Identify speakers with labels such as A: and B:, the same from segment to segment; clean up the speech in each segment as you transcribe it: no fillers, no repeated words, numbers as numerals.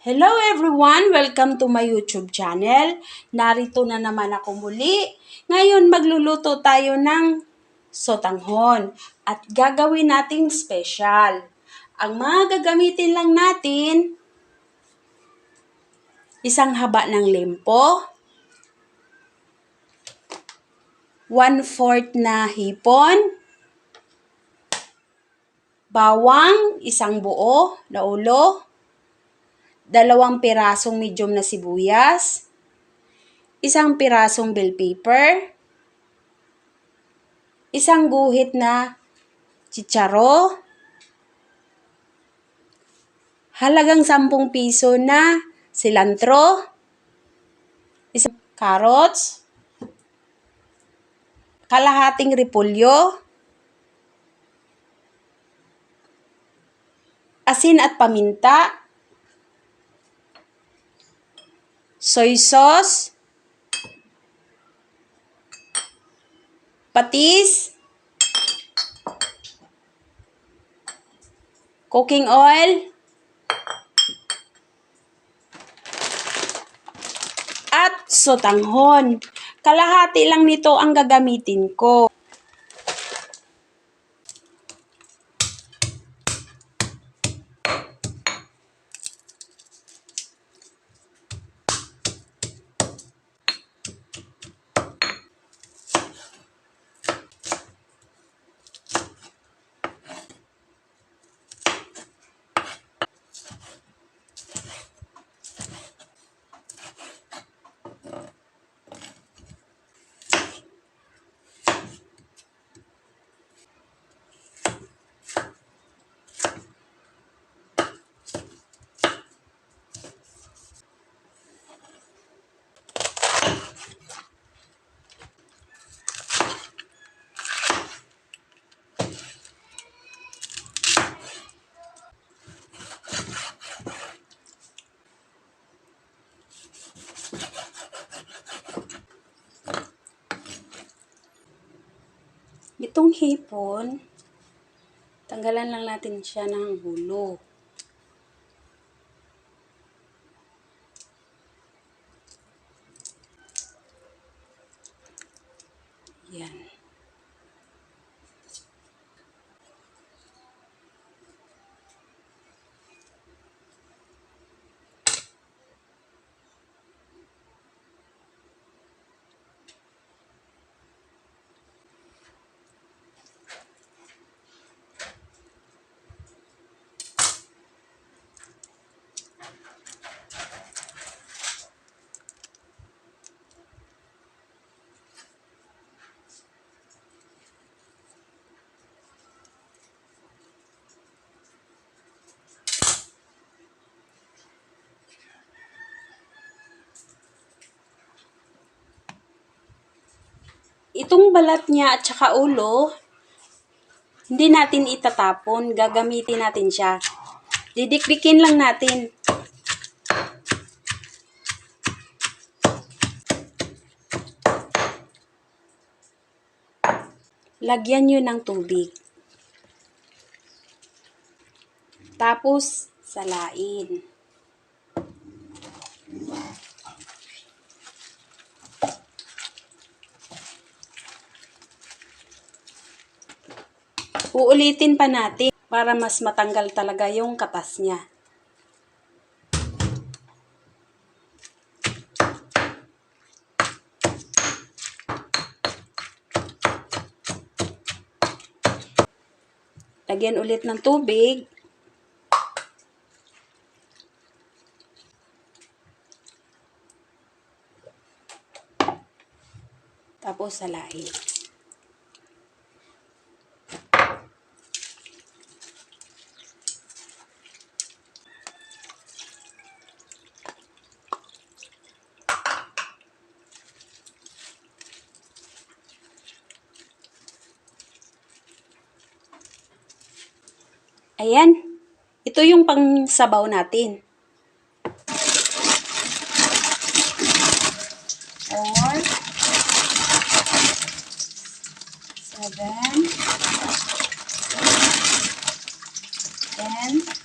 A: Hello everyone! Welcome to my YouTube channel. Narito na naman ako muli. Ngayon magluluto tayo ng sotanghon at gagawin nating special. Ang mga gagamitin lang natin, isang haba ng lempo, 1/4 na hipon, bawang, isang buo na ulo, 2 pirasong medium na sibuyas, 1 pirasong bell pepper, 1 guhit na chicharo, halagang 10 piso na cilantro, 1 carrots, kalahating repolyo, asin at paminta, soy sauce, patis, cooking oil, at sotanghon. Kalahati lang nito ang gagamitin ko. Itong hipon, tanggalan lang natin siya ng hulo. Yan. Itong balat niya at saka ulo, hindi natin itatapon. Gagamitin natin siya. Didikdikin lang natin. Lagyan nyo ng tubig. Tapos, salain. Uulitin pa natin para mas matanggal talaga yung katas niya. Lagyan ulit ng tubig. Tapos salain. Ayan. Ito yung pang-sabaw natin. 4, 7, 10,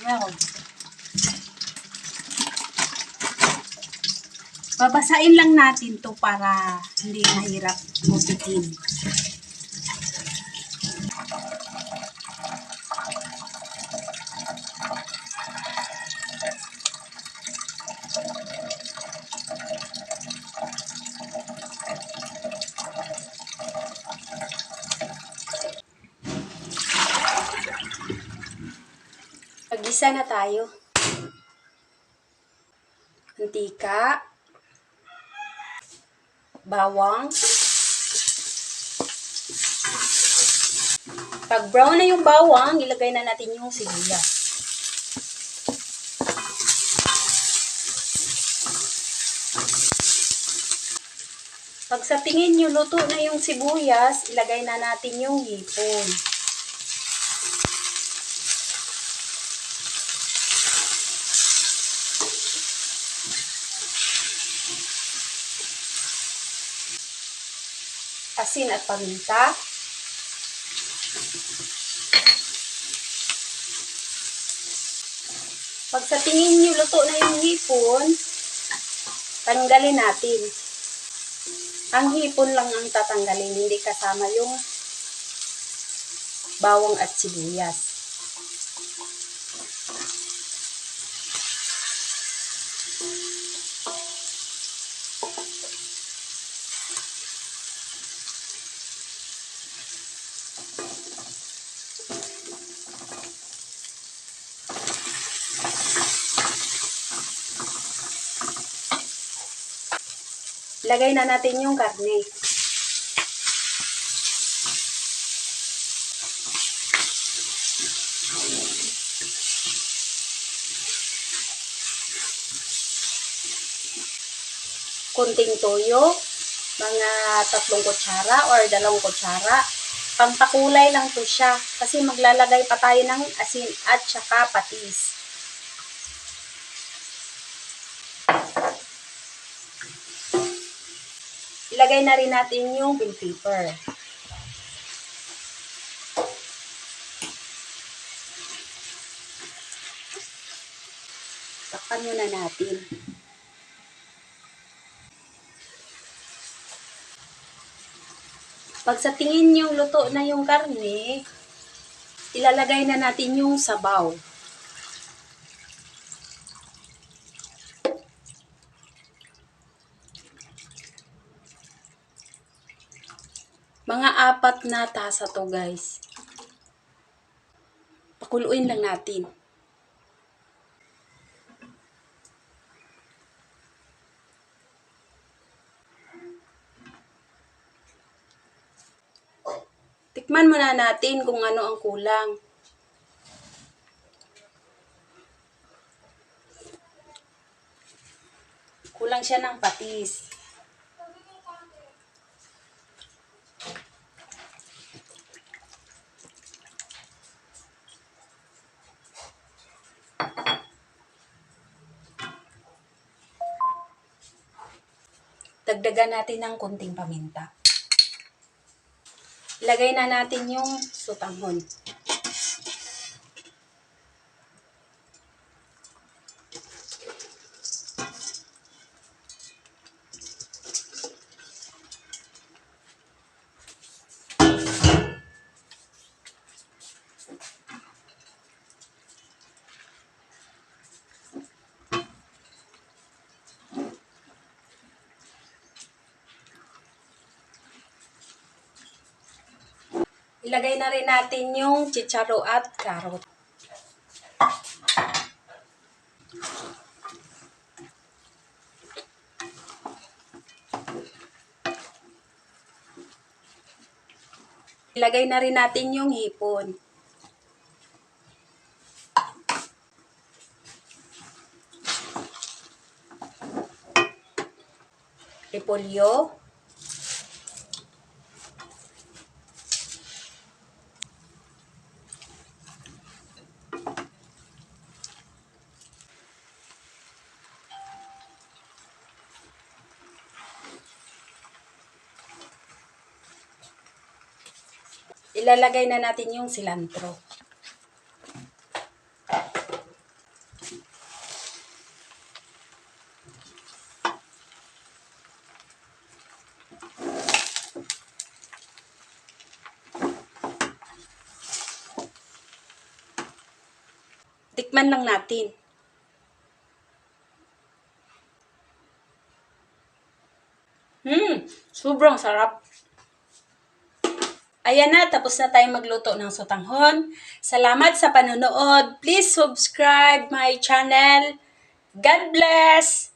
A: Meron. Babasain lang natin to para hindi mahirap gupitin. Mag-isa na tayo. Mantika, bawang. Pag brown na yung bawang, ilagay na natin yung sibuyas. Pag sa tingin nyo luto na yung sibuyas, ilagay na natin yung hipon. Asin at paminta. Pag sa tingin nyo luto na yung hipon, tanggalin natin. Ang hipon lang ang tatanggalin, hindi kasama yung bawang at sibuyas. Lagay na natin yung karne. Kunting toyo, mga 3 kutsara or 2 kutsara. Pampakulay lang to siya kasi maglalagay pa tayo ng asin at saka patis. Ilagay na rin natin yung bell pepper. Takpan muna natin. Pag sa tingin nyo luto na yung karne, ilalagay na natin yung sabaw. Mga 4 na tasa to guys. Pakuluin lang natin. Tikman muna natin kung ano ang kulang. Kulang siya ng patis. Dagdagan natin ng konting paminta. Ilagay na natin yung sotanghon. Ilagay na rin natin yung chicharo at carrot. Ilagay na rin natin yung hipon. Repolyo. Ilalagay na natin yung cilantro. Tikman lang natin. Sobrang sarap. Ayan na, tapos na tayong magluto ng sotanghon. Salamat sa panonood. Please subscribe my channel. God bless!